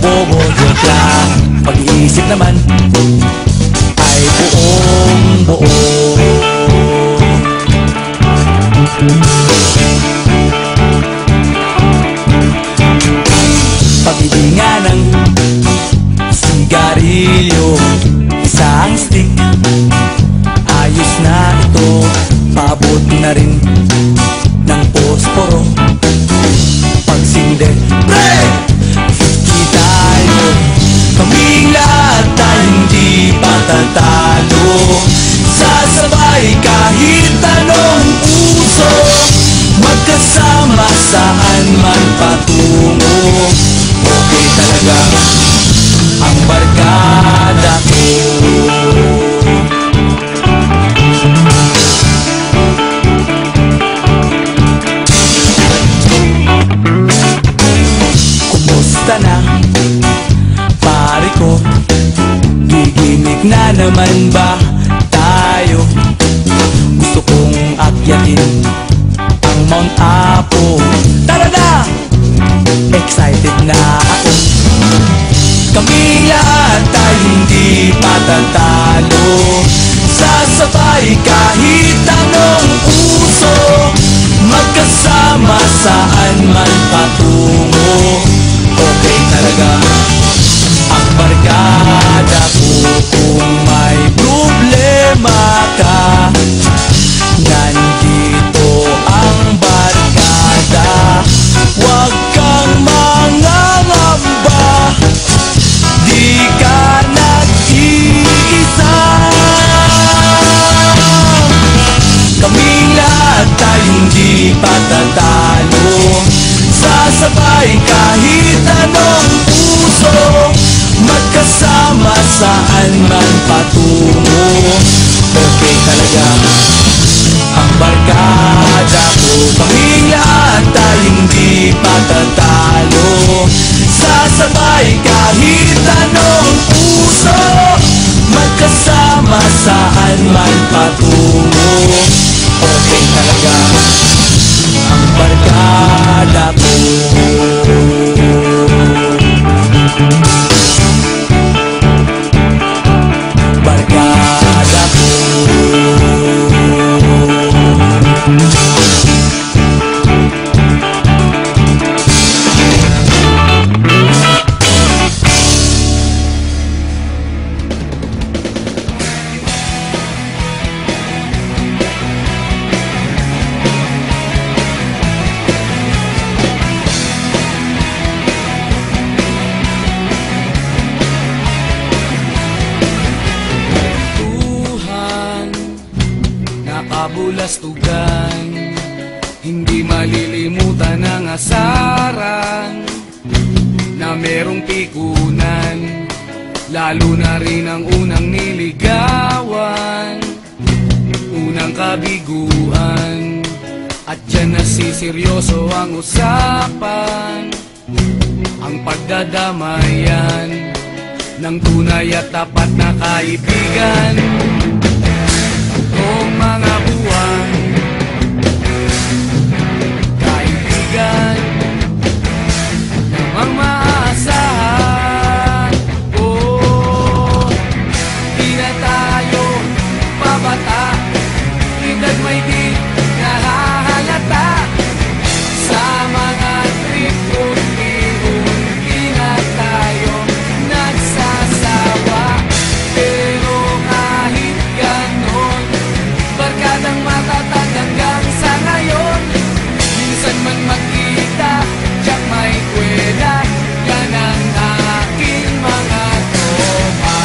bobo, joke lang. Pag-iisip naman ay buong buo. Pabili nga ng sigarilyo, isang stick, ayos na ito. Paabot na rin ng posporo. Pagsinde, pre! 50 tayo. Kaming lahat ay hindi patatalo. Sasabay kahit anong uso, magkasama saan man patungo. Okay talaga ang barkada ko. Kumusta na, pare ko? Gigimik na naman ba tayo? Gusto kong akyatin ang Mount Apo. Tara na! Excited na ako. Kaming lahat ay hindi patatalo. Sasabay kahit anong uso, magkasama saan man patungo. Okay talaga ang barkada ko. Kung may problema ka, nandito ang barkada. Huwag kang mangangamba, di ka nag-iisa. Kaming lahat ay hindi patatalo. Sasabay kahit anong puso, magkasama saan man patungo. Okay talaga ang barkada ko. Kaming lahat ay hindi patatalo. Sasabay kahit anong puso, magkasama saan man patungo. Okay talaga ang barkada ko. Barkada ko. Kabulastugan, hindi malilimutan ang asaran na merong pikunan, lalo na rin ang unang niligawan, unang kabiguan. At dyan nasiseryoso ang usapan, ang pagdadamayan ng tunay at tapat na kaibigan. Noong mga buwan, kaibigan, namang maaasahan. Oh, di na tayo pabata, edad may di nahahalata. Sa mga trip unti-unti na tayo nagsasawa. Pero kahit ganon, barkadang matatag hanggang sa ngayon. Minsan man magkita, tiyak may kwela, yan ang aking mga tropa.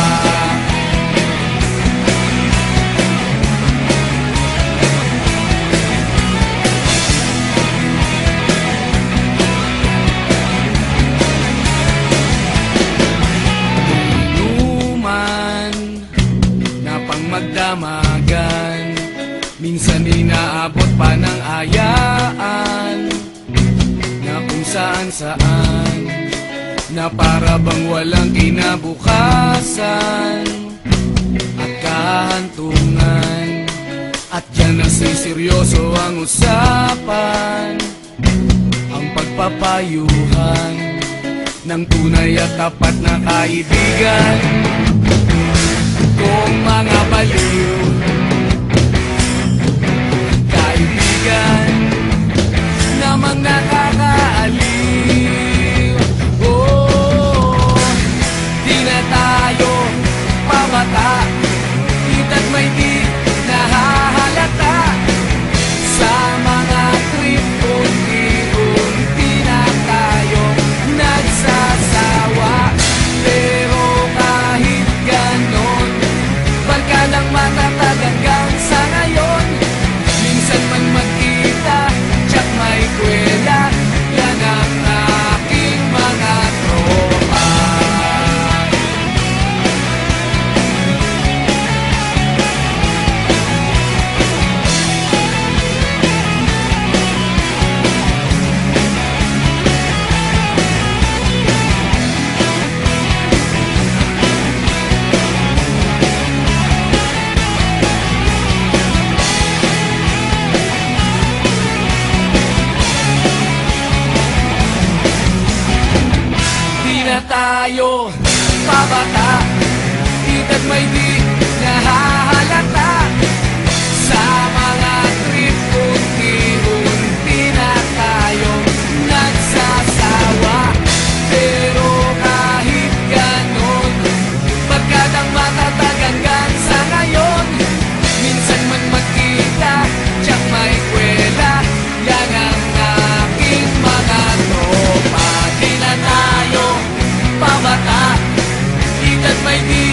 Inuman na pang magdamagan, minsan inaabot pa ng ayaan, na kung saan-saan, na para bang walang kinabukasan at kahantungan. At dyan nasiseryoso ang usapan, ang pagpapayuhan ng tunay at tapat na kaibigan. Kung mga baliw, kaibigan namang nakakaaliw. Oh, di na tayo pabata, ita't may di nahahalata. Sa mga trip, unti-unti na tayong nagsasawa. Pero kahit ganon, barkadang matatag hanggang sa ngayon. Minsan man magkita, tsak may kwela, yan ang aking mga tropa. Tayo pabata, ita't may di nahahalata. Sa mga trip, unti-unti na tayong nagsasawa. Pero kahit ganon, barkadang matatag hanggang sa ngayon. Minsan man magkita, tsak may kwela, yan ang aking mga tropa. Di na tayo pabata, ita't may di